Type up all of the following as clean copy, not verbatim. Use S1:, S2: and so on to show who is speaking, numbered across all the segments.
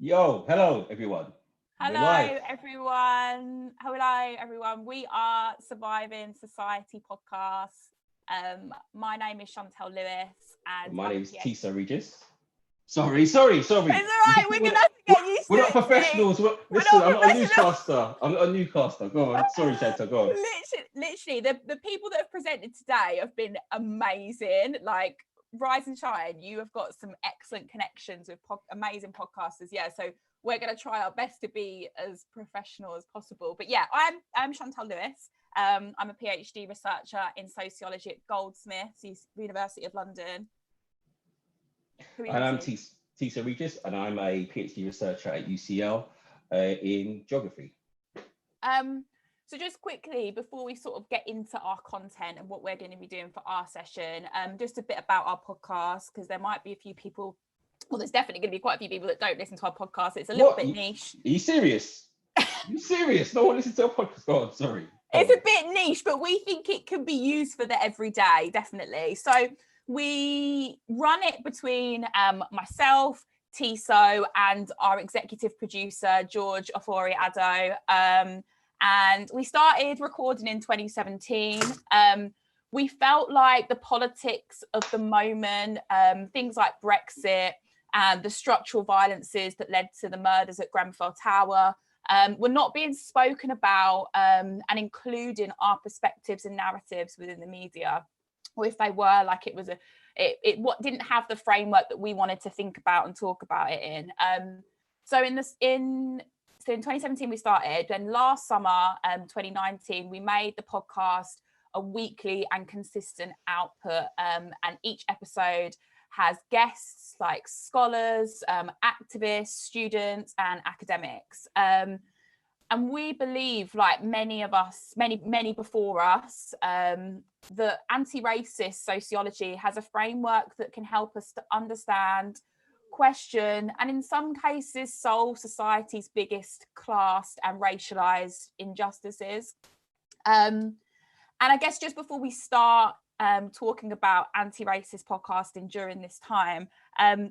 S1: Yo, hello everyone. We're live.
S2: Hello, everyone. Hello, everyone. We are Surviving Society podcast. My name is Chantel Lewis, and
S1: My
S2: I'm a
S1: name's
S2: PhD.
S1: Tisa Regis. Sorry.
S2: It's all right. We're gonna have to get used
S1: We're
S2: to
S1: not
S2: it. T.
S1: professionals.
S2: We're
S1: Listen,
S2: not
S1: I'm not a
S2: professional.
S1: newscaster. I'm not a newscaster. Go on. Sorry, Chantel. Go on.
S2: Literally, the people that have presented today have been amazing. Like, rise and shine. You have got some excellent connections with amazing podcasters. Yeah, so we're going to try our best to be as professional as possible. But yeah, I'm Chantal Lewis. I'm a PhD researcher in sociology at Goldsmiths, University of London.
S1: And I'm Tisa Regis, and I'm a PhD researcher at UCL in geography.
S2: So just quickly, before we sort of get into our content and what we're going to be doing for our session, just a bit about our podcast, because there might be a few people, well, there's definitely going to be quite a few people that don't listen to our podcast. It's a little bit niche.
S1: Are you serious? Are you serious? No one listens to our podcast. Go on, sorry.
S2: It's a bit niche, but we think it can be used for the everyday, definitely. So we run it between myself, Tiso, and our executive producer, George Ofori-Addo. And we started recording in 2017. We felt like the politics of the moment, things like Brexit and the structural violences that led to the murders at Grenfell Tower, were not being spoken about and including our perspectives and narratives within the media. Or if they were, like it didn't have the framework that we wanted to think about and talk about it in. So in 2017 we started, then last summer, 2019, we made the podcast a weekly and consistent output, and each episode has guests like scholars, activists, students, and academics. And we believe, like many of us, many before us, that anti-racist sociology has a framework that can help us to understand, question, and in some cases solve society's biggest class and racialized injustices. And I guess just before we start talking about anti-racist podcasting during this time,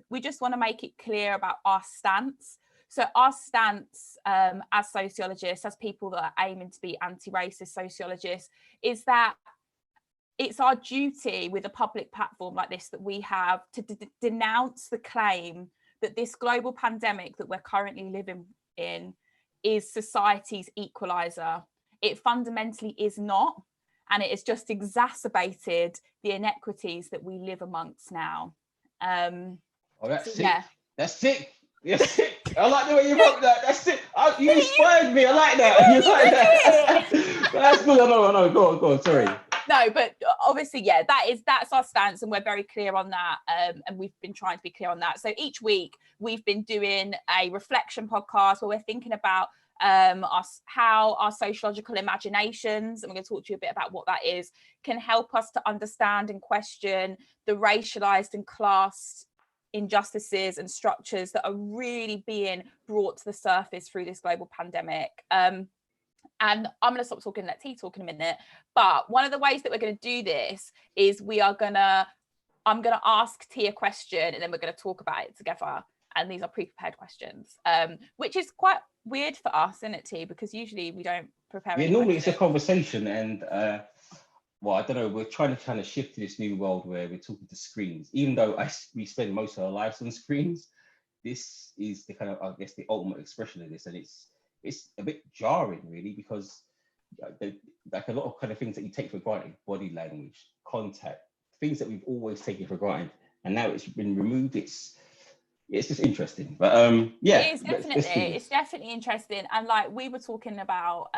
S2: we just want to make it clear about our stance. So our stance as sociologists, as people that are aiming to be anti-racist sociologists, is that it's our duty with a public platform like this that we have to denounce the claim that this global pandemic that we're currently living in is society's equalizer. It fundamentally is not, and it has just exacerbated the inequities that we live amongst now.
S1: That's sick. Yeah. That's sick. That's sick. I like the way you wrote that. That's it. You inspired me. I like that. You like that. That's good. I know. Go on. Sorry.
S2: No, but obviously, yeah, that's our stance, and we're very clear on that. And we've been trying to be clear on that. So each week we've been doing a reflection podcast where we're thinking about how our sociological imaginations, and we're going to talk to you a bit about what that is, can help us to understand and question the racialized and classed injustices and structures that are really being brought to the surface through this global pandemic. And I'm going to stop talking and let T talk in a minute. But one of the ways that we're going to do this is I'm going to ask T a question, and then we're going to talk about it together. And these are pre-prepared questions, which is quite weird for us, isn't it, T? Because usually we don't prepare.
S1: Yeah, normally it's a conversation, and well, I don't know. We're trying to kind of shift to this new world where we're talking to screens. Even though we spend most of our lives on screens, this is the kind of, I guess, the ultimate expression of this, and it's a bit jarring, really, because like a lot of kind of things that you take for granted, body language, contact, things that we've always taken for granted, and now it's been removed. It's just interesting, but yeah,
S2: it's definitely interesting. And like we were talking about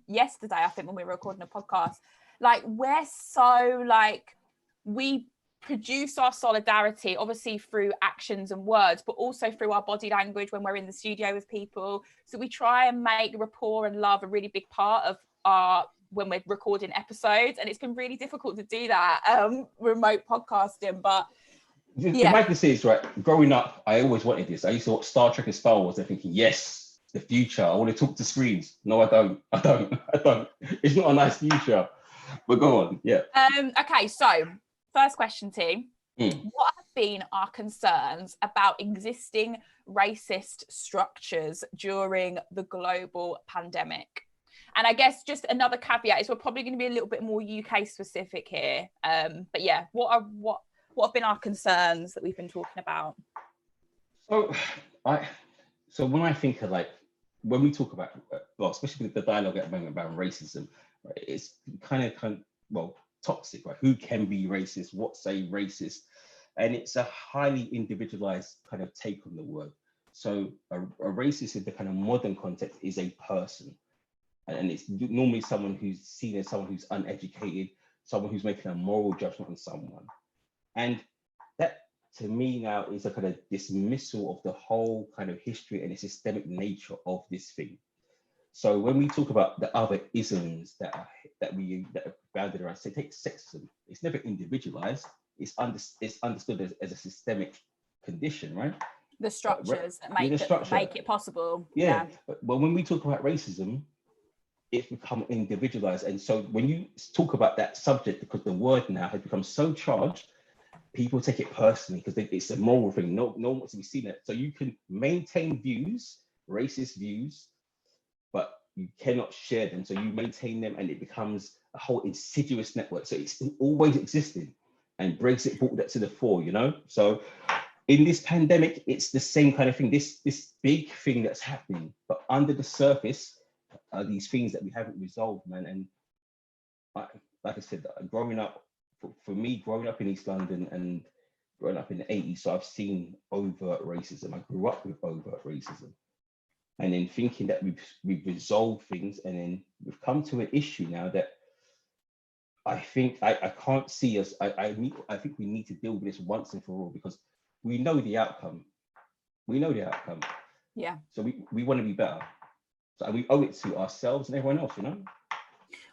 S2: yesterday, I think, when we were recording a podcast, like we're so like we produce our solidarity obviously through actions and words, but also through our body language when we're in the studio with people. So we try and make rapport and love a really big part of our when we're recording episodes, and it's been really difficult to do that remote podcasting. But
S1: the madness is, right, growing up, I always wanted this. I used to watch Star Trek and Star Wars and thinking, yes, the future, I want to talk to screens. No, I don't. It's not a nice future, but go on. Yeah.
S2: Okay, so first question, team.
S1: Mm.
S2: What have been our concerns about existing racist structures during the global pandemic? And I guess just another caveat is we're probably going to be a little bit more UK specific here. But yeah, what have been our concerns that we've been talking about?
S1: So so when I think of like, when we talk about, well, especially with the dialogue at the moment about racism, right, it's well, toxic, right? Who can be racist? What's a racist? And it's a highly individualized kind of take on the word. So a racist in the kind of modern context is a person. And it's normally someone who's seen as someone who's uneducated, someone who's making a moral judgment on someone. And that to me now is a kind of dismissal of the whole kind of history and the systemic nature of this thing. So when we talk about the other isms that are bounded around, say, take sexism, it's never individualized. It's understood as a systemic condition, right?
S2: The structures that make it possible.
S1: Yeah. But when we talk about racism, it's become individualized. And so when you talk about that subject, because the word now has become so charged, people take it personally because it's a moral thing. No one wants to be seen it. So you can maintain views, racist views, but you cannot share them. So you maintain them and it becomes a whole insidious network. So it's always existed, and Brexit brought that to the fore, you know? So in this pandemic, it's the same kind of thing, this big thing that's happening, but under the surface are these things that we haven't resolved, man. And like I said, growing up, for me, growing up in East London and growing up in the 80s, so I've seen overt racism. I grew up with overt racism. And then thinking that we've resolved things, and then we've come to an issue now that I think I can't see us. I think we need to deal with this once and for all, because we know the outcome. We know the outcome.
S2: Yeah.
S1: So we want to be better. So we owe it to ourselves and everyone else, you know?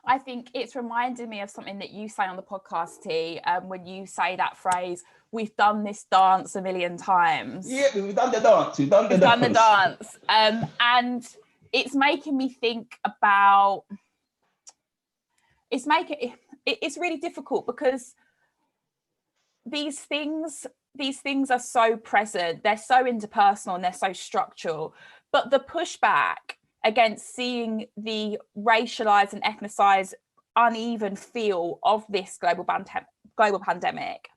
S2: I think it's reminded me of something that you say on the podcast, T, when you say that phrase, we've done this dance a million times.
S1: Yeah, we've done the dance. We've done the
S2: dance. And it's making me think about, it's really difficult because these things are so present, they're so interpersonal and they're so structural, but the pushback against seeing the racialized and ethnicized uneven feel of this global pandemic,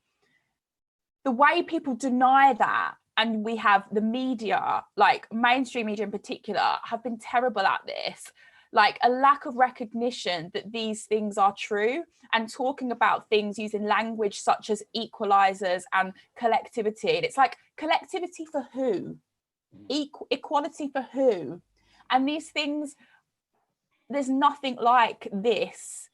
S2: the way people deny that, and we have the media, like mainstream media in particular, have been terrible at this, like a lack of recognition that these things are true, and talking about things using language such as equalizers and collectivity. And it's like, collectivity for who? Equality for who? And these things, there's nothing like this.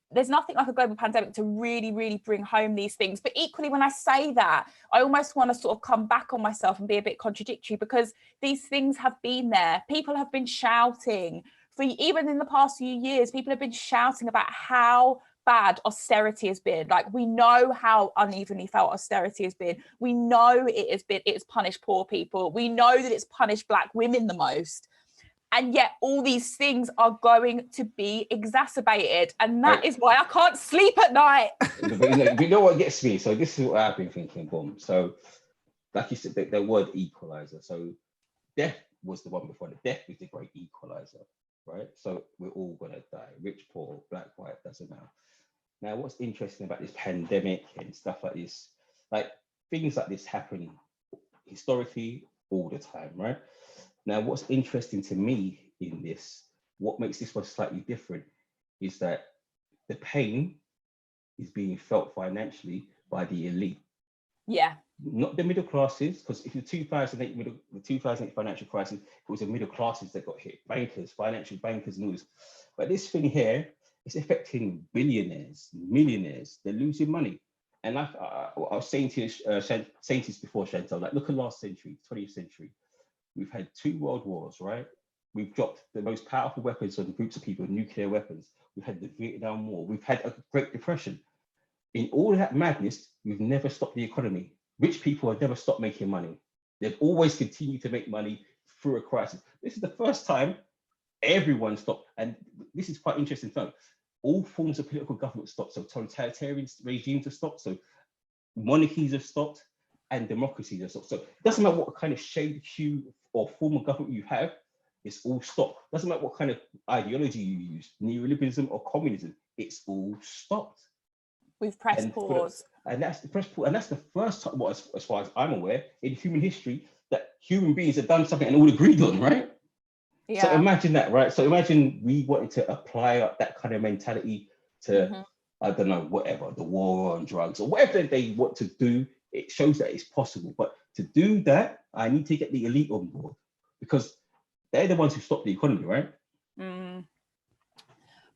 S2: There's nothing like a global pandemic to really, really bring home these things. But equally, when I say that, I almost want to sort of come back on myself and be a bit contradictory, because these things have been there. People have been shouting for, even in the past few years, people have been shouting about how bad austerity has been. Like, we know how unevenly felt austerity has been. We know it's punished poor people. We know that it's punished Black women the most. And yet all these things are going to be exacerbated. And that is why I can't sleep at night.
S1: But you know what gets me? So this is what I've been thinking, boom. So like you said, the word equalizer. So death was the one before. Death is the great equalizer, right? So we're all going to die. Rich, poor, Black, white, doesn't matter. Now, what's interesting about this pandemic and stuff like this, like things like this happen historically all the time, right? Now, what's interesting to me in this, what makes this one slightly different, is that the pain is being felt financially by the elite.
S2: Yeah.
S1: Not the middle classes, because if the 2008 financial crisis, it was the middle classes that got hit, bankers, financial bankers, and all this. But this thing here is affecting billionaires, millionaires. They're losing money. And I was saying to you before, Chantal, like, look at last century, 20th century. We've had 2 world wars, right? We've dropped the most powerful weapons on groups of people, nuclear weapons. We've had the Vietnam War. We've had a Great Depression. In all of that madness, we've never stopped the economy. Rich people have never stopped making money. They've always continued to make money through a crisis. This is the first time everyone stopped. And this is quite interesting to know. All forms of political government stopped. So totalitarian regimes have stopped. So monarchies have stopped and democracies have stopped. So it doesn't matter what kind of shade, hue, or form of government you have, it's all stopped. Doesn't matter what kind of ideology you use, neoliberalism or communism, it's all stopped.
S2: We've pressed pause.
S1: And that's the press pause. And that's the first time, well, as far as I'm aware, in human history, that human beings have done something and all agreed on, right?
S2: Yeah.
S1: So imagine that, right? So imagine we wanted to apply that kind of mentality to, I don't know, whatever, the war on drugs or whatever they want to do. It shows that it's possible. But to do that, I need to get the elite on board because they're the ones who stop the economy, right?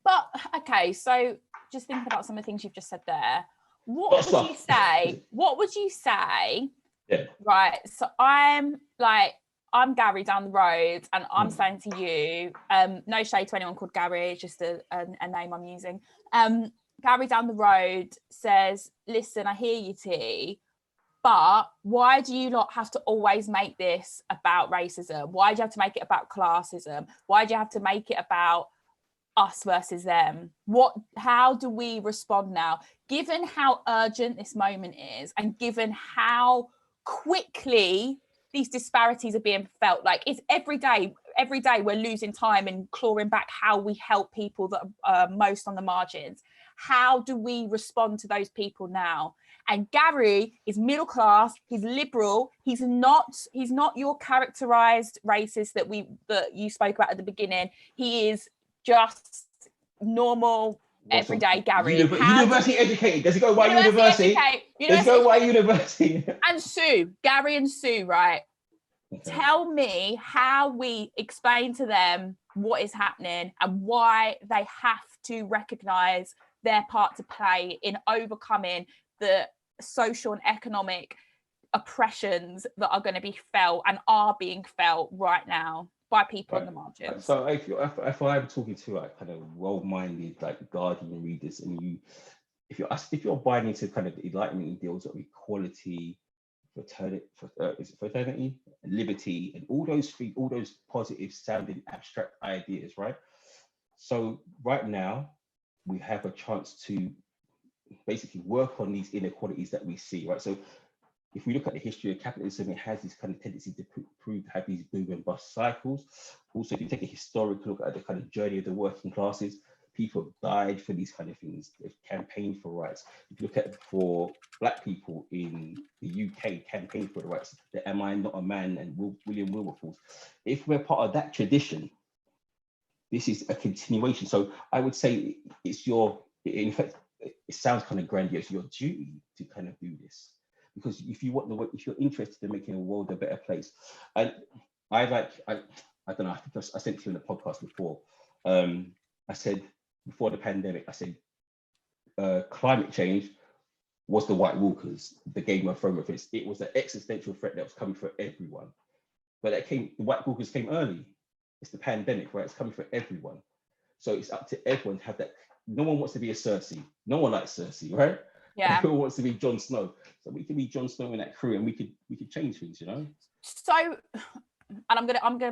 S2: But okay, so just thinking about some of the things you've just said there, what would you say?
S1: Yeah.
S2: Right. So I'm Gary down the road, and I'm saying to you, no shade to anyone called Gary, it's just a name I'm using. Gary down the road says, listen, I hear you, T, but why do you not have to always make this about racism? Why do you have to make it about classism? Why do you have to make it about us versus them? How do we respond now, given how urgent this moment is, and given how quickly these disparities are being felt? Like, it's every day we're losing time and clawing back how we help people that are most on the margins. How do we respond to those people now? And Gary is middle class, he's liberal, he's not your characterized racist that you spoke about at the beginning. He is just normal, everyday Gary.
S1: University educated. Does he go Y University? Does he go Y University?
S2: And Sue, Gary and Sue, right? Okay. Tell me how we explain to them what is happening and why they have to recognise their part to play in overcoming the social and economic oppressions that are going to be felt and are being felt right now by people on the margins.
S1: So if I'm talking to like kind of well-minded like Guardian readers, and if you're buying into kind of the Enlightenment ideals of equality, fraternity, liberty, and all those positive sounding abstract ideas, right? So right now we have a chance to basically work on these inequalities that we see, right? So if we look at the history of capitalism, it has this kind of tendency to have these boom and bust cycles. Also, if you take a historical look at the kind of journey of the working classes, people have died for these kind of things. They've campaigned for rights. If you look at for Black people in the UK, campaigned for the rights, the Am I Not a Man and William Wilberforce. If we're part of that tradition, this is a continuation. So I would say in fact, it sounds kind of grandiose, your duty to kind of do this. Because if you're interested in making the world a better place, and I don't know, I think I sent to you in the podcast before. I said before the pandemic, I said climate change was the White Walkers, the Game of Thrones. It was an existential threat that was coming for everyone. But the White Walkers came early. It's the pandemic, right? It's coming for everyone. So it's up to everyone to have that. No one wants to be a Cersei. No one likes Cersei, right?
S2: Yeah.
S1: Everyone wants to be Jon Snow. So we can be Jon Snow in that crew, and we could change things, you know.
S2: So, and I'm gonna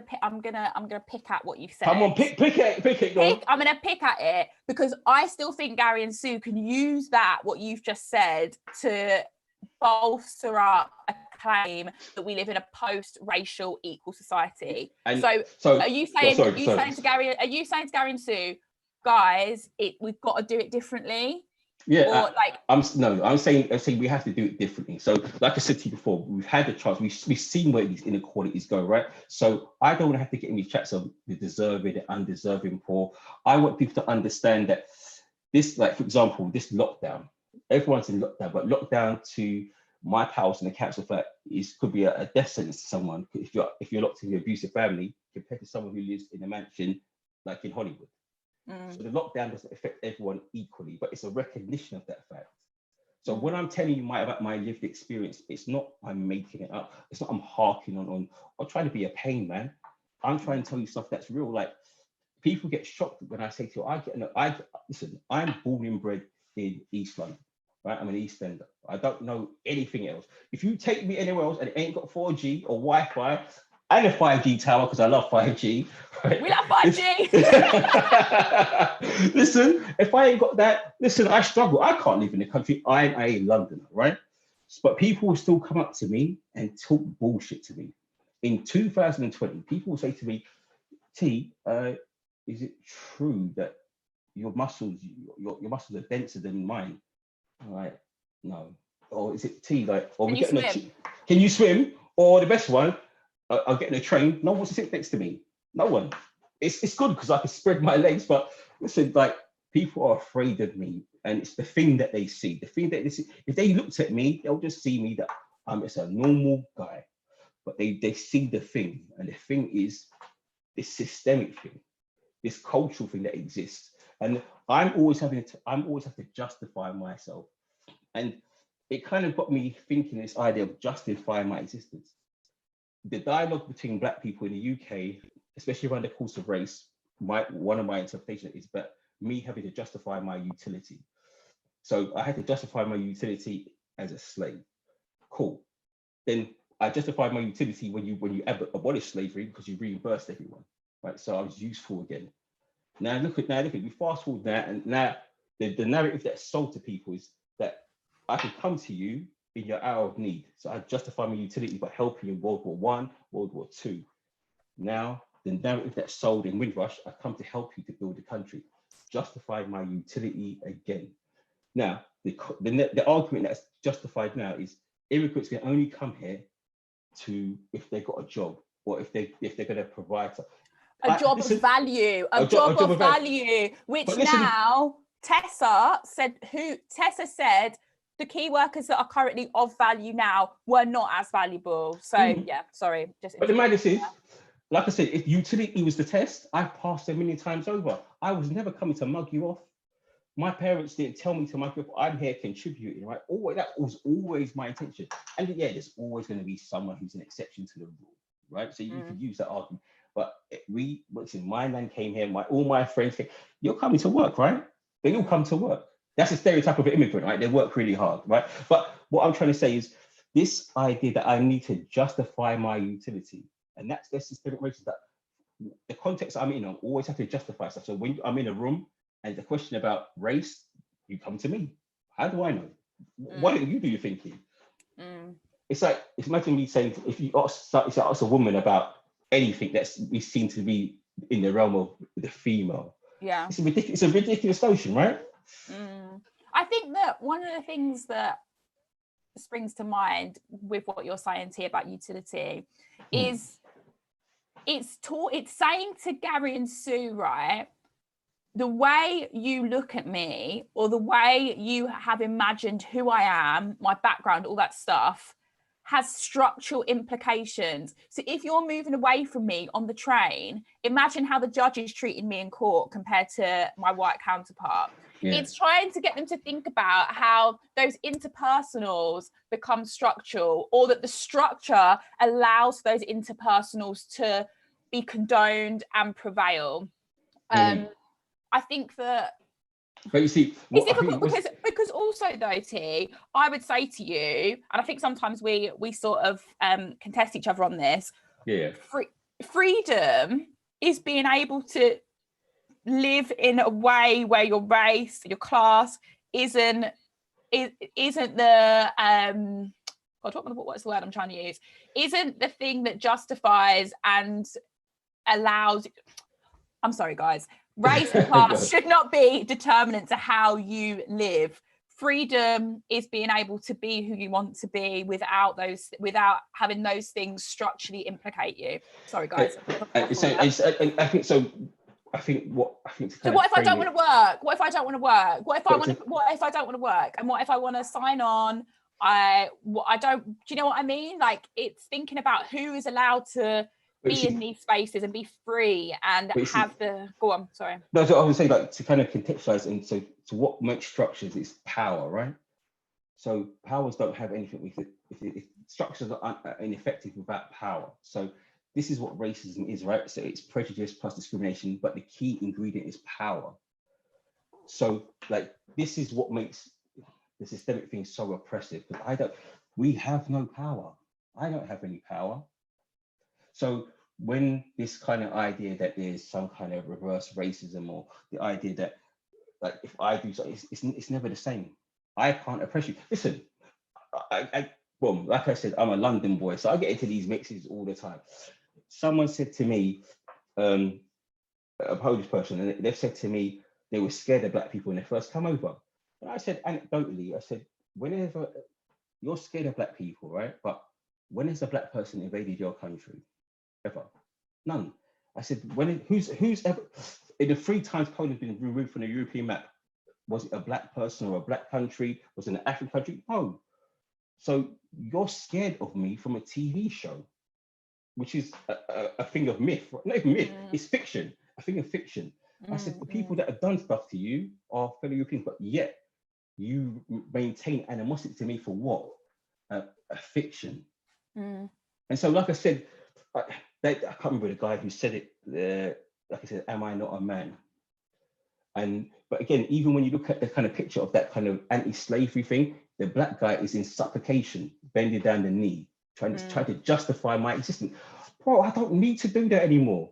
S2: pick at what you said.
S1: Come on, pick it.
S2: I'm gonna pick at it because I still think Gary and Sue can use what you've just said to bolster up a claim that we live in a post-racial equal society. And so are you saying to Gary and Sue, guys, we've got to do it differently?
S1: Yeah, I'm saying we have to do it differently. So, like I said to you before, we've had the chance. We've seen where these inequalities go, right? So I don't want to have to get in these chats of the deserving, the undeserving, poor. I want people to understand that this, like for example, this lockdown. Everyone's in lockdown, but lockdown to my house in the council flat could be a death sentence to someone if you're locked in your abusive family compared to someone who lives in a mansion like in Hollywood. So the lockdown doesn't affect everyone equally, but it's a recognition of that fact. So when I'm telling you about my lived experience, it's not I'm making it up. It's not I'm harking on or trying to be a pain man. I'm trying to tell you stuff that's real. Like people get shocked when I say to you, listen, I'm born and bred in East London, right? I'm an East Ender. I don't know anything else. If you take me anywhere else and it ain't got 4G or Wi-Fi, and a 5G tower because I love 5G. Right?
S2: We love 5G.
S1: Listen, if I ain't got that, I struggle. I can't live in the country. I'm a Londoner, right? But people will still come up to me and talk bullshit to me. In 2020, people will say to me, T, is it true that your muscles, your muscles are denser than mine? I'm like, no. Or is it T, like, or
S2: Can
S1: we
S2: you
S1: getting
S2: swim?
S1: can you swim? Or the best one, I'll get in a train. No one wants to sit next to me. No one. It's good because I can spread my legs, but listen, like, people are afraid of me, and it's the thing that they see. The thing that they see. If they looked at me, they'll just see me that I'm just a normal guy. But they see the thing, and the thing is this systemic thing, this cultural thing that exists. And I'm always have to justify myself. And it kind of got me thinking this idea of justifying my existence. The dialogue between Black people in the UK, especially around the course of race, one of my interpretations is that me having to justify my utility. So I had to justify my utility as a slave. Cool. Then I justified my utility when you abolish slavery because you reimbursed everyone, right? So I was useful again. Now look at we fast forward that, and now the narrative that's sold to people is that I could come to you in your hour of need. So I justify my utility by helping you in World War One, World War Two. Now the narrative that's sold in Windrush, I come to help you to build a country. Justify my utility again. Now the argument that's justified now is immigrants can only come here to if they've got a job or if they're going to provide
S2: a job of value, a job of value, which now Tessa said the key workers that are currently of value now were not as valuable. So yeah, sorry.
S1: But the madness is, like I said, if utility was the test, I've passed it many times over. I was never coming to mug you off. My parents didn't tell me to mug you off. I'm here contributing, right? That was always my intention. And yeah, there's always going to be someone who's an exception to the rule, right? So you could use that argument. But my nan came here, all my friends came. You're coming to work, right? They all come to work. That's a stereotype of an immigrant, right? They work really hard, right? But what I'm trying to say is this idea that I need to justify my utility, and that's systemic racism. That the context I'm in, I always have to justify stuff. So when I'm in a room and the question about race, you come to me. How do I know? Why don't you do your thinking? It's like, imagine me saying, if you ask a woman about anything that's we seem to be in the realm of the female.
S2: Yeah.
S1: It's a ridiculous notion, right?
S2: I think that one of the things that springs to mind with what you're saying here about utility is it's saying to Gary and Sue, right, the way you look at me or the way you have imagined who I am, my background, all that stuff, has structural implications. So if you're moving away from me on the train, imagine how the judge is treating me in court compared to my white counterpart. Yeah. It's trying to get them to think about how those interpersonals become structural, or that the structure allows those interpersonals to be condoned and prevail. I think that,
S1: but you see,
S2: it's difficult because also though, T, I would say to you, and I think sometimes we sort of contest each other on this.
S1: Yeah.
S2: Freedom is being able to live in a way where your race, your class isn't the what's the word I'm trying to use? Isn't the thing that justifies and allows. I'm sorry, guys. Race and class should not be determinant to how you live. Freedom is being able to be who you want to be without having those things structurally implicate you. Sorry, guys.
S1: So what
S2: if I don't want to work? What if I don't want to work? What if I don't want to work? And what if I want to sign on? I don't. Do you know what I mean? Like, it's thinking about who is allowed to be in these spaces and be free and have the. Go on. Sorry.
S1: No, so I would say, like, to kind of contextualize, and so what makes structures is power, right? So powers don't have anything with it. If structures are ineffective without power. So this is what racism is, right? So it's prejudice plus discrimination, but the key ingredient is power. So, like, this is what makes the systemic thing so oppressive, because we have no power. I don't have any power. So when this kind of idea that there's some kind of reverse racism, or the idea that, like, if I do something, it's never the same. I can't oppress you. Listen, well, like I said, I'm a London boy, so I get into these mixes all the time. Someone said to me, a Polish person, and they've said to me they were scared of black people when they first come over. And I said, anecdotally, I said, whenever you're scared of black people, right? But when has a black person invaded your country? Ever? None. I said, who's ever, in the 3 times Poland's been removed from the European map, was it a black person or a black country? Was it an African country? No. So you're scared of me from a TV show, which is a thing of myth, not even myth, it's fiction, a thing of fiction. I said, the people that have done stuff to you are fellow Europeans, but yet you maintain animosity to me for what? A fiction. And so, like I said, I can't remember the guy who said it, like I said, am I not a man? But again, even when you look at the kind of picture of that kind of anti-slavery thing, the black guy is in supplication, bending down the knee, trying to justify my existence. Bro, I don't need to do that anymore.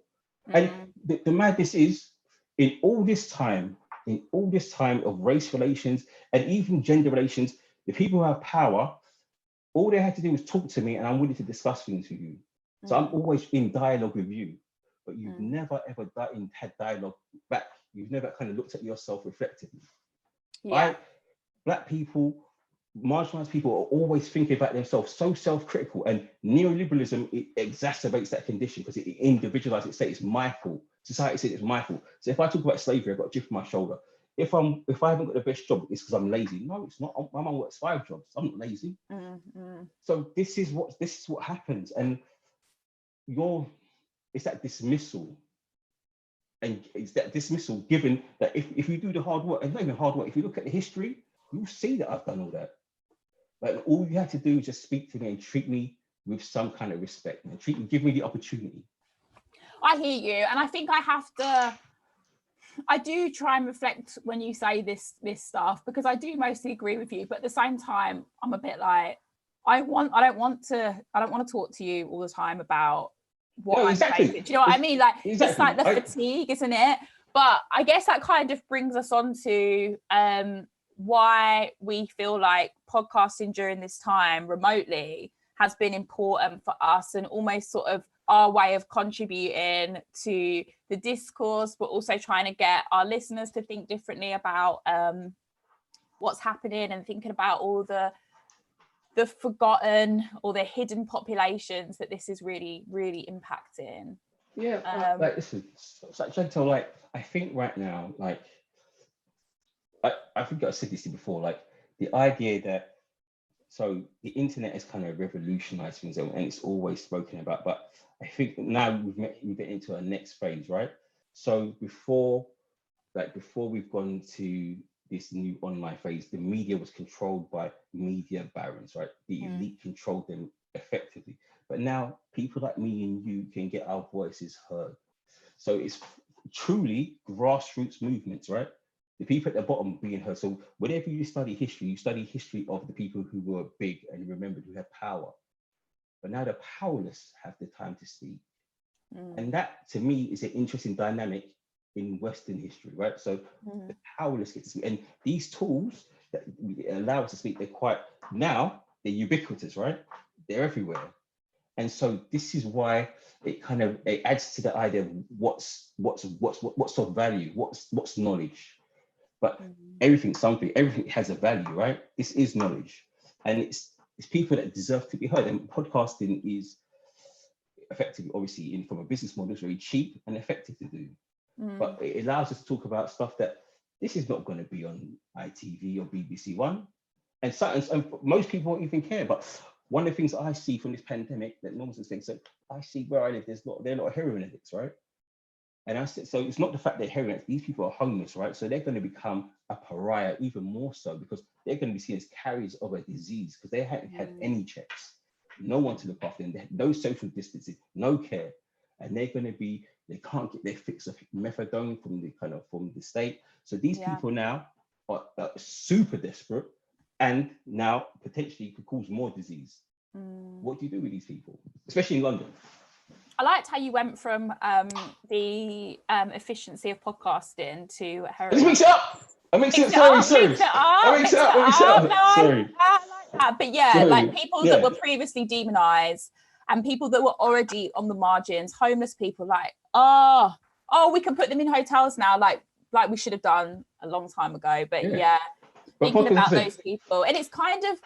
S1: And the madness is, in all this time of race relations and even gender relations, the people who have power, all they had to do was talk to me and I'm willing to discuss things with you. So I'm always in dialogue with you, but you've never ever had dialogue back. You've never kind of looked at yourself reflectively. Black people, marginalized people are always thinking about themselves, so self-critical, and neoliberalism, it exacerbates that condition because it individualizes it, say it's my fault. Society says it's my fault. So if I talk about slavery, I've got a chip on my shoulder. If I haven't got the best job, it's because I'm lazy. No, it's not. My mum works 5 jobs. I'm not lazy. So this is what happens, and it's that dismissal. And it's that dismissal given that if you do the hard work, and not even hard work, if you look at the history, you'll see that I've done all that. Like, all you have to do is just speak to me and treat me with some kind of respect and give me the opportunity.
S2: I hear you. And I think I do try and reflect when you say this stuff, because I do mostly agree with you. But at the same time, I'm a bit like, I don't want to talk to you all the time about what I'm facing. Do you know what I mean? Like, it's like the fatigue, isn't it? But I guess that kind of brings us on to why we feel like podcasting during this time remotely has been important for us, and almost sort of our way of contributing to the discourse, but also trying to get our listeners to think differently about what's happening, and thinking about all the forgotten or the hidden populations that this is really, really impacting.
S1: Yeah, like, listen, like Gentle, like, I think right now, like, I think I said this before, like, the idea that, so the internet has kind of revolutionized things, and it's always spoken about, but I think now we've been into our next phase, right? So before we've gone to this new online phase, the media was controlled by media barons, right? The elite controlled them effectively. But now people like me and you can get our voices heard. So it's truly grassroots movements, right? The people at the bottom being heard. So whenever you study history of the people who were big and remembered, who had power. But now the powerless have the time to speak. And that, to me, is an interesting dynamic in Western history, right? So the powerless get to speak. And these tools that allow us to speak, they're ubiquitous, right? They're everywhere. And so this is why it adds to the idea of what's of value, what's knowledge. But everything has a value, right? This is knowledge. And it's people that deserve to be heard. And podcasting is effectively, obviously, from a business model, it's very cheap and effective to do. But it allows us to talk about stuff that this is not going to be on ITV or BBC One. And most people won't even care. But one of the things I see from this pandemic that no one's saying, so I see where I live, they're not heroin addicts, right? And I said, so it's not the fact they're heroin addicts, these people are homeless, right? So they're going to become a pariah even more so, because they're going to be seen as carriers of a disease, because they haven't had any checks, no one to look after them, they have no social distancing, no care. And they can't get their fix of methadone from the state. So these people now are super desperate, and now potentially could cause more disease. What do you do with these people, especially in London?
S2: I liked how you went from the efficiency of podcasting to heroin.
S1: Let's mix it up. I mix it up. Sorry. I like
S2: But yeah,
S1: Sorry.
S2: like people that were previously demonized and people that were already on the margins, homeless people, like, oh, we can put them in hotels now, like we should have done a long time ago. But yeah, thinking about those people. And it's kind of,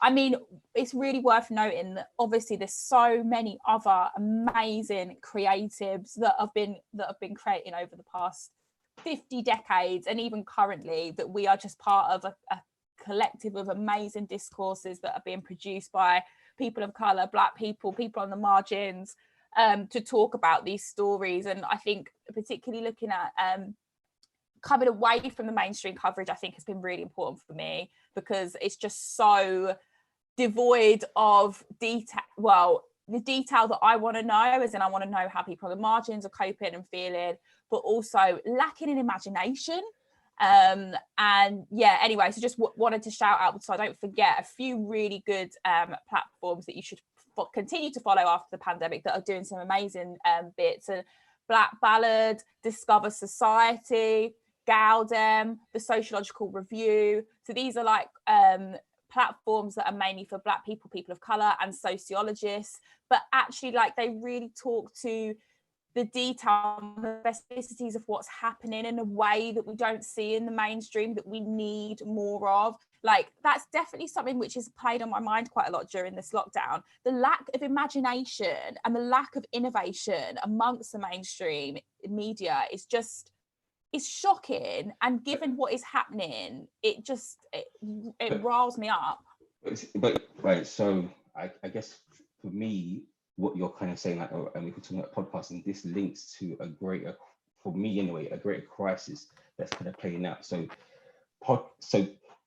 S2: I mean, it's really worth noting that obviously there's so many other amazing creatives that have been creating over the past 50 decades and even currently, that we are just part of a collective of amazing discourses that are being produced by people of color, Black people, people on the margins, to talk about these stories. And I think particularly looking at coming away from the mainstream coverage, I think has been really important for me, because it's just so devoid of detail. Well, the detail that I want to know, as in I want to know how people on the margins are coping and feeling, but also lacking in imagination. And yeah, anyway, so just wanted to shout out, so I don't forget, a few really good platforms that you should continue to follow after the pandemic that are doing some amazing bits. And Black Ballad, Discover Society, Galdem, the Sociological Review. So these are like platforms that are mainly for Black people, people of color, and sociologists, but actually like they really talk to the detail and the specificities of what's happening in a way that we don't see in the mainstream, that we need more of. Like, that's definitely something which has played on my mind quite a lot during this lockdown. The lack of imagination and the lack of innovation amongst the mainstream media is just, it's shocking. And given what is happening, it riles me up.
S1: But right, so I guess for me, what you're kind of saying, like, and we're talking about podcasting, this links to a greater, for me anyway, a greater crisis that's kind of playing out. So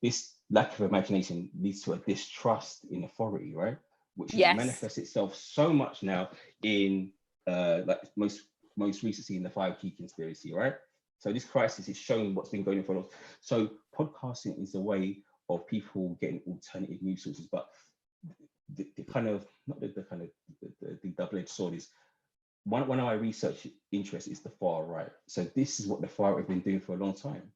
S1: this lack of imagination leads to a distrust in authority, right? Which manifests itself so much now in like most recently in the 5G conspiracy, right? So this crisis is showing what's been going on for a long. So podcasting is a way of people getting alternative news sources, but the kind of, not the kind of the double-edged sword is, one of my research interests is the far right. So this is what the far right have been doing for a long time.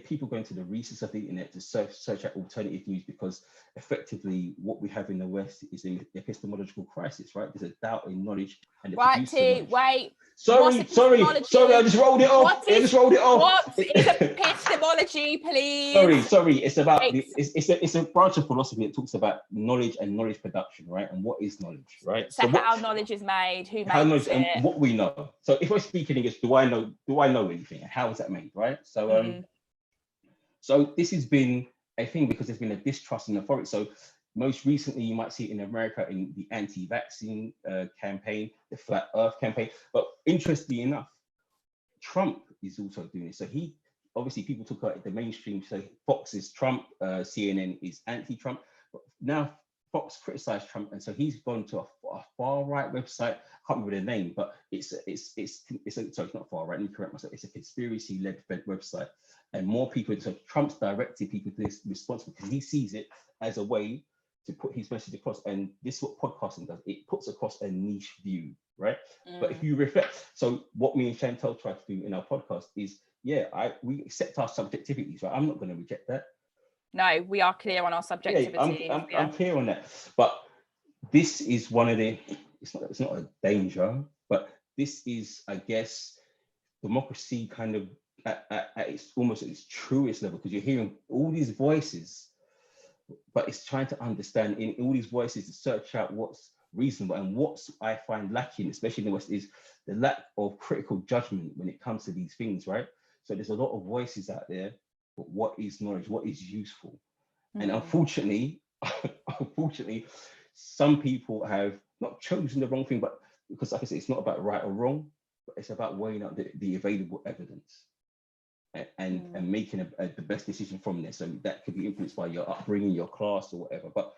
S1: People going to the recesses of the internet to search out alternative news, because effectively what we have in the West is an epistemological crisis, right? There's a doubt in knowledge and the
S2: right, wait.
S1: Sorry, I just rolled it off.
S2: What is epistemology, please?
S1: Sorry. It's about it's a branch of philosophy that talks about knowledge and knowledge production, right? And what is knowledge, right?
S2: So how knowledge is made, who makes it,
S1: and what we know. So if I speak in English, do I know anything, and how is that made, right? So so this has been a thing because there's been a distrust in authority. So most recently, you might see it in America in the anti-vaccine campaign, the flat Earth campaign. But interestingly enough, Trump is also doing it. So he, obviously people took out the mainstream, so Fox is Trump, CNN is anti-Trump. But now Fox criticized Trump, and so he's gone to a far right website. I can't remember the name, but sorry, it's not far right. Let me correct myself. It's a conspiracy-led website, and more people. So Trump's directed people to this responsible because he sees it as a way to put his message across. And this is what podcasting does. It puts across a niche view, right? But if you reflect, so what me and Chantel try to do in our podcast is, we accept our subjectivities, right? I'm not going to reject that.
S2: No, we are clear on our subjectivity.
S1: I'm clear on that. But this is one of the, it's not a danger, but this is, I guess, democracy kind of at its almost at its truest level, because you're hearing all these voices, but it's trying to understand in all these voices to search out what's reasonable. And what I find lacking, especially in the West, is the lack of critical judgment when it comes to these things, right? So there's a lot of voices out there, but what is knowledge? What is useful? And unfortunately, some people have not chosen the wrong thing, but because, like I said, it's not about right or wrong, but it's about weighing out the available evidence and making the best decision from there. So that could be influenced by your upbringing, your class, or whatever. But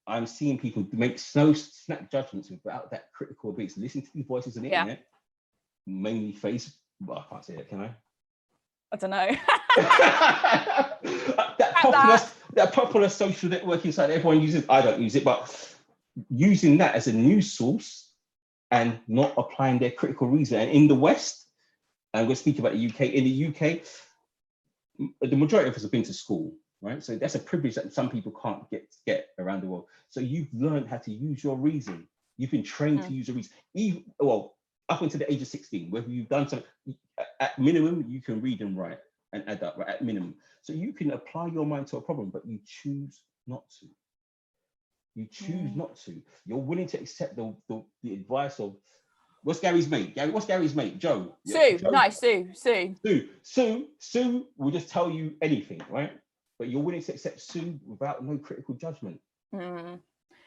S1: I'm seeing people make snap judgments without that critical ability. So listen to these voices on the internet, mainly Facebook. Well, I can't say that, can I?
S2: I don't know.
S1: that popular social networking site everyone uses. I don't use it, but using that as a news source and not applying their critical reason. And in the West, and we're speaking about the UK. In the UK, the majority of us have been to school. right? So that's a privilege that some people can't get around the world. So you've learned how to use your reason. You've been trained to use your reason. Even, well, up until the age of 16, whether you've done something, at minimum, you can read and write and add up, right? At minimum. So you can apply your mind to a problem, but you choose not to. You choose not to. You're willing to accept the advice of, what's Gary's mate? Gary, what's Gary's mate? Joe.
S2: Sue.
S1: Joe.
S2: No, Sue.
S1: Sue will just tell you anything, right? But you're willing to accept Sue without no critical judgment.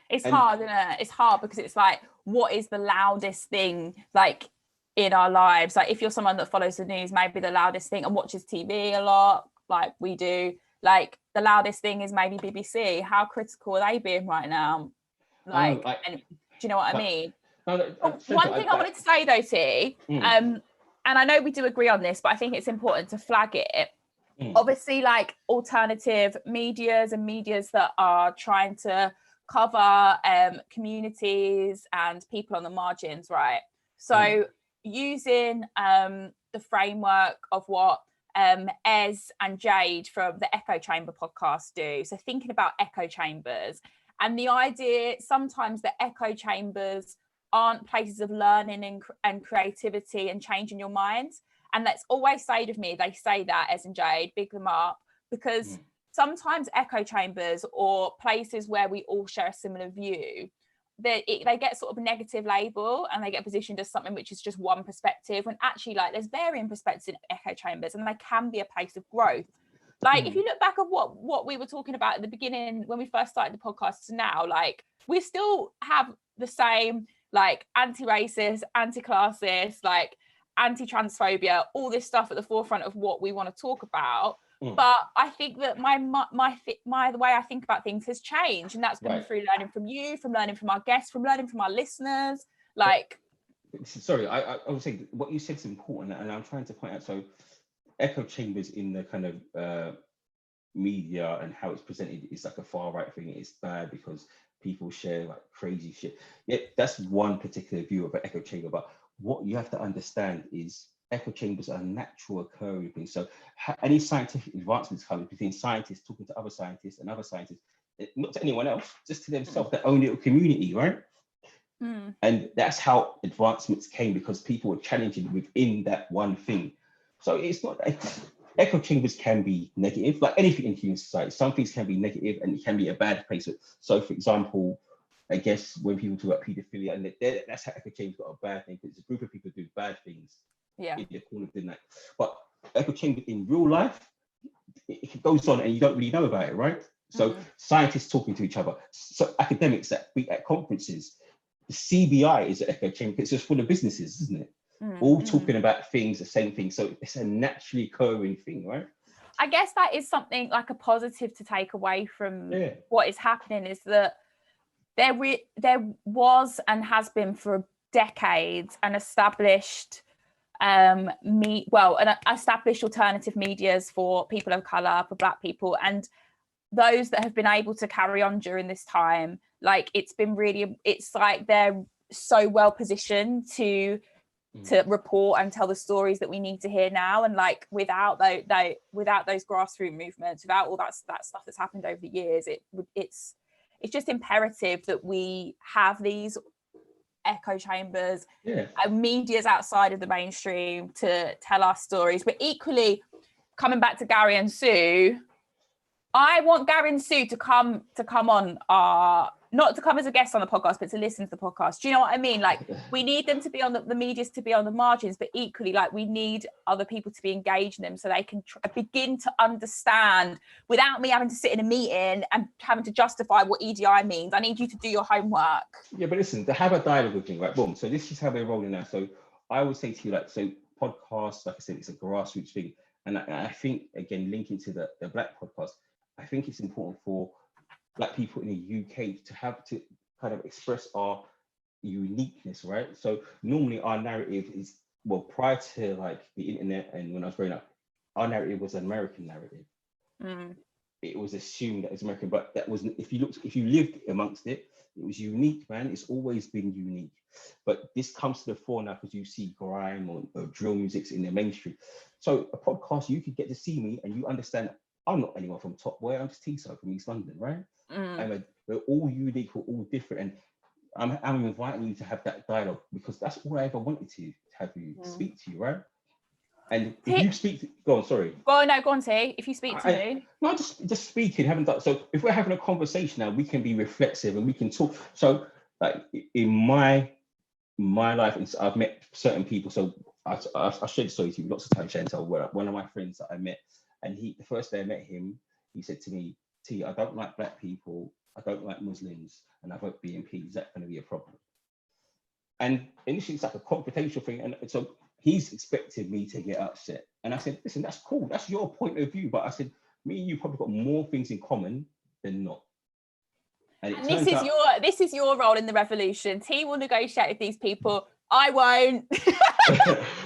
S2: It's hard, isn't it? It's hard because it's like, what is the loudest thing like in our lives? Like, if you're someone that follows the news, maybe the loudest thing, and watches TV a lot, like we do, like the loudest thing is maybe BBC. How critical are they being right now? Like, do you know what I mean? One thing I wanted to say though, T, and I know we do agree on this, but I think it's important to flag it. Obviously, like alternative medias and medias that are trying to cover communities and people on the margins, right? So using the framework of what Ez and Jade from the Echo Chamber podcast do. So thinking about echo chambers and the idea sometimes that echo chambers aren't places of learning and creativity and changing your mind. And that's always said of me, they say that, Ez and Jade, big them up, because sometimes echo chambers or places where we all share a similar view, they get sort of a negative label and they get positioned as something which is just one perspective, when actually like there's varying perspectives in echo chambers and they can be a place of growth. Like if you look back at what we were talking about at the beginning when we first started the podcast to now, like we still have the same like anti-racist, anti-classist, like anti-transphobia, all this stuff at the forefront of what we want to talk about. But I think that the way I think about things has changed, and that's been through learning from you, from learning from our guests, from learning from our listeners. Like,
S1: sorry, I would say what you said is important, and I'm trying to point out. So, echo chambers in the kind of media and how it's presented is like a far right thing. It's bad because people share like crazy shit. Yeah, that's one particular view of an echo chamber. But what you have to understand is echo chambers are natural occurring things. So any scientific advancements coming between scientists talking to other scientists and other scientists, not to anyone else, just to themselves, their own little community, right? And that's how advancements came, because people were challenging within that one thing. So it's not echo chambers can be negative, like anything in human society. Some things can be negative and it can be a bad place. So for example, I guess when people talk about pedophilia, and that's how echo chambers got a bad thing, because it's a group of people do bad things. In the corner of the night. But echo chamber in real life, it goes on and you don't really know about it, right? So scientists talking to each other, so academics that be at conferences, the CBI is an echo chamber. It's just full of businesses, isn't it? All talking about things, the same thing. So it's a naturally occurring thing, right?
S2: I guess that is something like a positive to take away from what is happening, is that there was and has been for decades an established established alternative medias for people of color, for Black people, and those that have been able to carry on during this time. Like it's like they're so well positioned to report and tell the stories that we need to hear now. And like without those grassroots movements, without all that stuff that's happened over the years, it's just imperative that we have these echo chambers, media's outside of the mainstream to tell our stories. But equally, coming back to Gary and Sue, I want Gary and Sue to come on not to come as a guest on the podcast, but to listen to the podcast. Do you know what I mean? Like we need them to be on the medias, to be on the margins, but equally like we need other people to be engaged in them so they can begin to understand without me having to sit in a meeting and having to justify what EDI means. I need you to do your homework.
S1: Yeah, but listen, to have a dialogue with me, right? Boom. So this is how we're rolling now. So I would say to you, like, so podcasts, like I said, it's a grassroots thing. And I think, again, linking to the Black podcast, I think it's important for Black people in the UK to have to kind of express our uniqueness, right? So normally our narrative is, well, prior to like the internet and when I was growing up, our narrative was an American narrative. It was assumed that it was American, but that wasn't, if you lived amongst it, it was unique, man. It's always been unique. But this comes to the fore now because you see grime or drill music in the mainstream. So a podcast, you could get to see me and you understand I'm not anyone from Top Boy. I'm just Tiso from East London, right?
S2: Mm.
S1: And we're all unique, we're all different, and I'm inviting you to have that dialogue because that's all I ever wanted to have you speak to you, right? And if you speak, go on, sorry.
S2: Go on, T. If you speak to who?
S1: No, just speaking, haven't done. So if we're having a conversation now, we can be reflexive and we can talk. So like in my life, I've met certain people. So I shared the story to you lots of times, Chantal, where one of my friends that I met, and the first day I met him, he said to me, T, I don't like black people, I don't like Muslims, and I vote BNP. Is that going to be a problem? And initially it's like a confrontational thing. And so he's expected me to get upset. And I said, listen, that's cool. That's your point of view. But I said, me and you probably got more things in common than not. And
S2: this is your role in the revolution. T will negotiate with these people. I won't.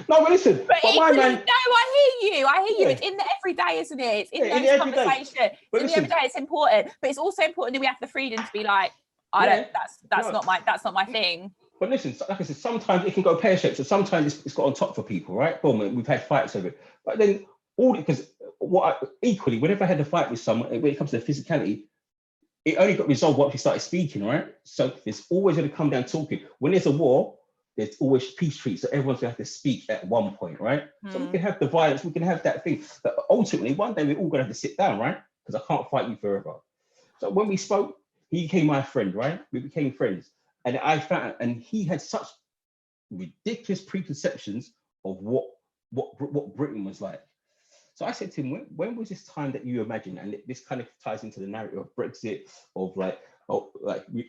S1: No, but listen.
S2: But
S1: my man,
S2: I hear you. It's in the everyday, isn't it? It's in those conversations. It's in the everyday. It's important. But it's also important that we have the freedom to be like, that's not my thing.
S1: But listen, like I said, sometimes it can go pear-shaped. So sometimes it's got on top for people, right? Boom, we've had fights over it. But then because equally, whenever I had a fight with someone, when it comes to the physicality, it only got resolved once we started speaking, right? So there's always going to come down talking. When there's a war, there's always peace treaties. So everyone's going to have to speak at one point, right? So we can have the violence, we can have that thing. But ultimately, one day we're all going to have to sit down, right? Because I can't fight you forever. So when we spoke, he became my friend, right? We became friends. And I found, and he had such ridiculous preconceptions of what Britain was like. So I said to him, when was this time that you imagined? And this kind of ties into the narrative of Brexit, of I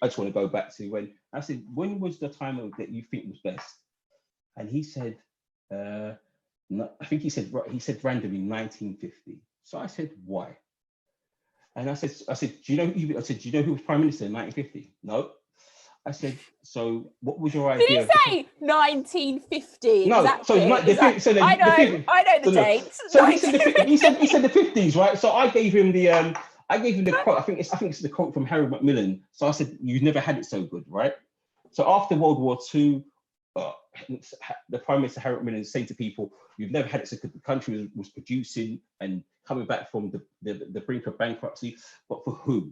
S1: just want to go back to when I said, when was the time that you think was best? And he said, no, I think he said randomly 1950. So I said, why? And I said, do you know who was prime minister in 1950? No. I said, so what was your idea?
S2: Did he say 1950?
S1: No,
S2: exactly.
S1: I know
S2: the dates.
S1: So he said the 50s, right? So I gave him the quote. I think it's the quote from Harold Macmillan. So I said, you've never had it so good, right? So after World War II, the Prime Minister Harold Macmillan saying to people, you've never had it so good. The country was producing and coming back from the brink of bankruptcy, but for who?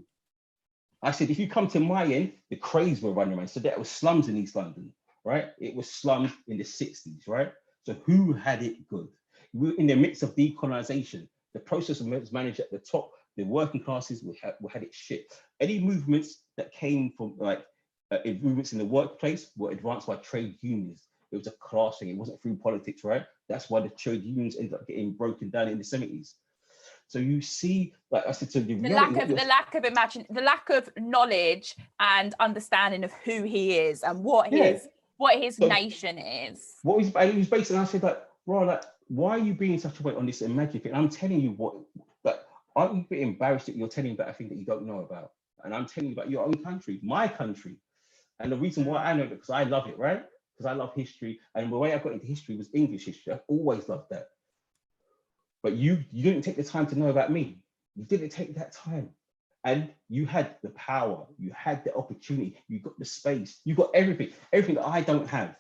S1: I said, if you come to my end, the craze were running around. So there was slums in East London, right? It was slums in the 60s, right? So who had it good? We were in the midst of decolonization. The process was managed at the top. The working classes had it shit. Any movements that came from movements in the workplace were advanced by trade unions. It was a class thing. It wasn't through politics, right? That's why the trade unions ended up getting broken down in the 70s. So you see, like I said, so the
S2: lack of knowledge and understanding of who he is and what his nation is.
S1: What he was basically, I said, like, bro, like, why are you being such a way on this imaginary thing? I'm telling you aren't you a bit embarrassed that you're telling me about a thing that you don't know about? And I'm telling you about your own country, my country. And the reason why I know that, because I love it, right? Because I love history. And the way I got into history was English history. I've always loved that. But you didn't take the time to know about me. You didn't take that time. And you had the power, you had the opportunity, you got the space, you got everything that I don't have.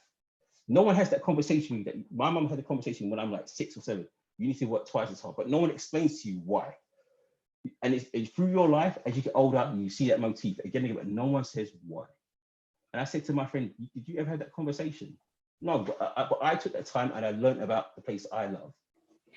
S1: No one has that conversation with me. My mum had a conversation when I'm like 6 or 7. You need to work twice as hard, but no one explains to you why. And it's through your life, as you get older, and you see that motif again, but no one says why. And I said to my friend, did you ever have that conversation? No, but I took that time and I learned about the place I love.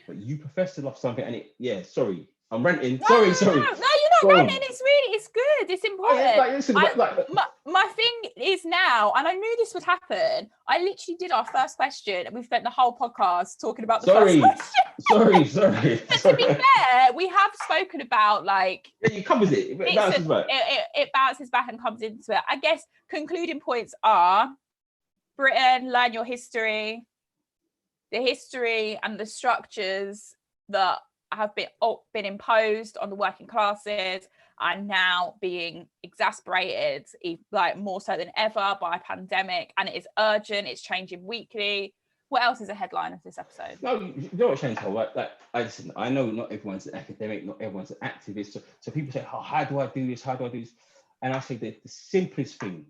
S1: But you profess to love something, and sorry, I'm ranting. Sorry.
S2: No, you're not ranting. It's good. It's important. My thing is now, and I knew this would happen. I literally did our first question, and we spent the whole podcast talking about the first question.
S1: Sorry.
S2: But to be fair, we have spoken about
S1: it covers it. It bounces back.
S2: It bounces back and comes into it. I guess concluding points are: Britain, learn your history. The history and the structures that have been imposed on the working classes are now being exacerbated, more so than ever, by a pandemic, and it is urgent. It's changing weekly. What else is a headline of this episode?
S1: No, you know what, Chantal, right? I know not everyone's an academic, not everyone's an activist. So people say, how do I do this? How do I do this? And I say the simplest thing,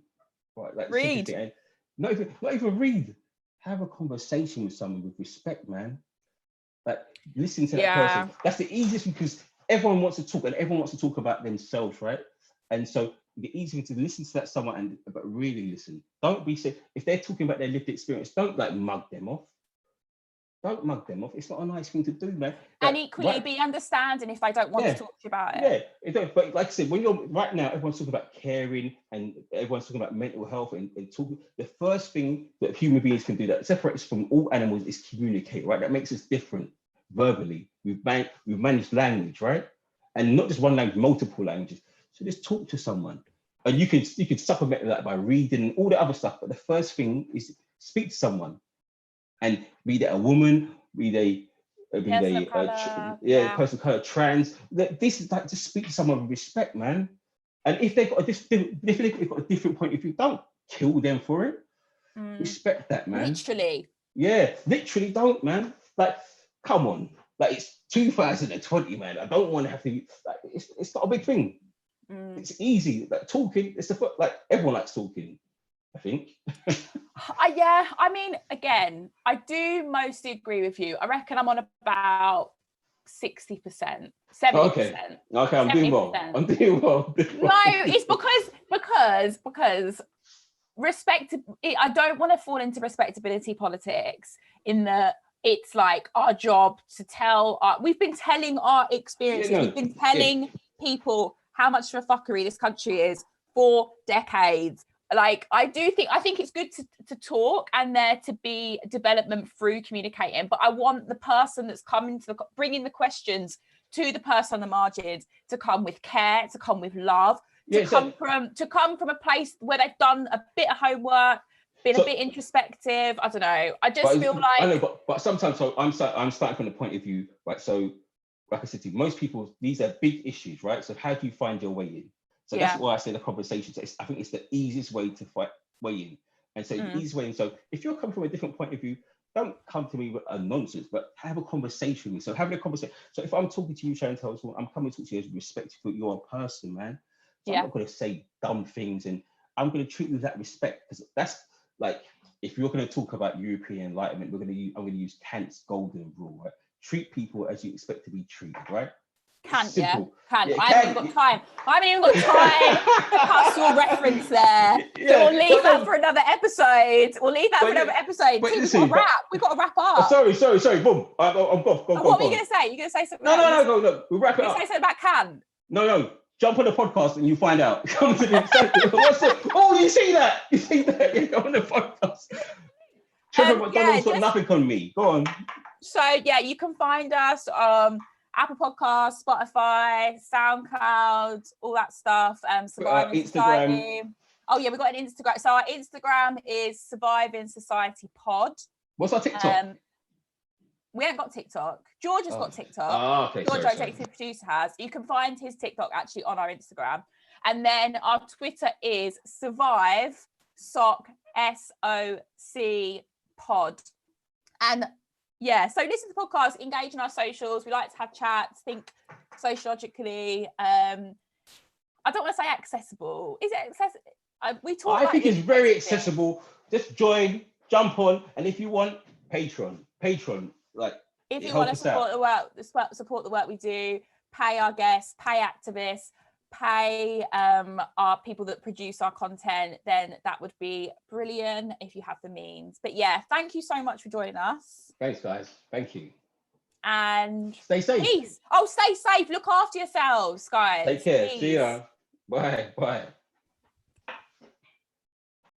S1: right?
S2: Read.
S1: And not even read. Have a conversation with someone with respect, man. Like, listen to that person. That's the easiest, because everyone wants to talk, and everyone wants to talk about themselves, right? And so it's easier to listen to that someone but really listen. Don't be say if they're talking about their lived experience, don't like mug them off. Don't mug them off. It's not a nice thing to do, man.
S2: And equally be understanding if they don't want to talk to you about it.
S1: Yeah, but like I said, when you're right now, everyone's talking about caring and everyone's talking about mental health and talking. The first thing that human beings can do that separates us from all animals is communicate, right? That makes us different verbally. We've managed language, right? And not just one language, multiple languages. So just talk to someone. And you can supplement that by reading all the other stuff. But the first thing is speak to someone. And be that a woman, be they person of color, trans. This is like just speak to someone with respect, man. And if they've got a different point of view, don't kill them for it. Respect that, man.
S2: Literally.
S1: Yeah, literally don't, man. Like, come on. Like it's 2020, man. I don't want to have to like it's not a big thing. It's easy. Like talking, like everyone likes talking, I think.
S2: Yeah, I mean, again, I do mostly agree with you. I reckon I'm on about 60%, 70%.
S1: Okay, I'm doing well. No,
S2: it's because respect. I don't want to fall into respectability politics in that it's like our job to tell. We've been telling our experiences. We've been telling people how much of a fuckery this country is for decades. Like I think it's good to talk and there to be development through communicating, but I want the person that's coming to bringing the questions to the person on the margins to come with care, to come with love, to come from a place where they've done a bit of homework, been a bit introspective. I don't know. I just feel like
S1: I know, but sometimes I'm starting from the point of view, right? So like I said to you, most people, these are big issues, right? So how do you find your way in? So that's why I say the conversation. So I think it's the easiest way to way in. And so the easiest way in. So if you're coming from a different point of view, don't come to me with a nonsense, but have a conversation with me. So having a conversation. So if I'm talking to you, Chantal, I'm coming to talk to you as respectful. You're a person, man. So I'm not going to say dumb things, and I'm going to treat you with that respect, because that's like if you're going to talk about European enlightenment, I'm going to use Kant's golden rule, right? Treat people as you expect to be treated, right?
S2: Kant.
S1: I
S2: haven't even got time. I haven't even got time to pastoral reference there. So we'll leave that for another episode. We've got to wrap up.
S1: Sorry. Boom. I'm go.
S2: What were you going to say? You're going to say something?
S1: No. We'll wrap it up.
S2: You say something about Kant?
S1: No. Jump on the podcast and you find out. Come to the oh, you see that? Yeah, go on the podcast. Trevor McDonald's got nothing on me. Go on.
S2: So you can find us Apple Podcasts, Spotify, SoundCloud, all that stuff. Surviving Society. Oh yeah, we've got an Instagram. So our Instagram is Surviving Society Pod.
S1: What's our TikTok?
S2: We haven't got TikTok. George has got TikTok.
S1: Okay.
S2: George, our executive producer, has. You can find his TikTok actually on our Instagram. And then our Twitter is Survive Soc SOC Pod. And so listen to the podcast, engage in our socials. We like to have chats, think sociologically. I don't want to say accessible. Is it accessible? We talk. I
S1: think it's very accessible. Just join, jump on, and if you want, Patreon. Like
S2: if you want to support the work we do, pay our guests, pay activists, pay our people that produce our content, then that would be brilliant if you have the means. But thank you so much for joining us.
S1: Thanks, guys. Thank you.
S2: And
S1: stay safe.
S2: Peace. Stay safe. Look after yourselves, guys.
S1: Take care.
S2: Peace.
S1: See ya. Bye.